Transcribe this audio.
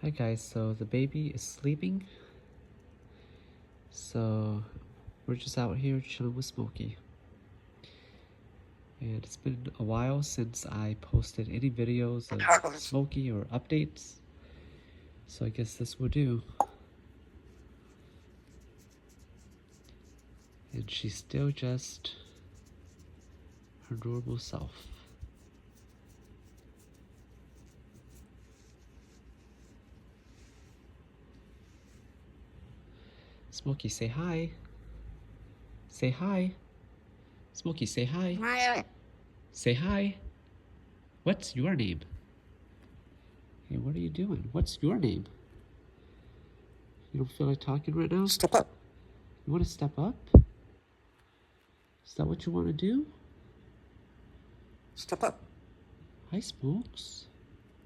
Hi guys, so the baby is sleeping. So we're just out here chilling with Smokey. And it's been a while since I posted any videos of Smokey or updates. So I guess this will do. And she's still just her normal self. Smokey, say hi. Say hi. Smokey, say hi. Say hi. What's your name? Hey, what are you doing? What's your name? You don't feel like talking right now? Step up. You want to step up? Is that what you want to do? Step up. Hi, Smokes.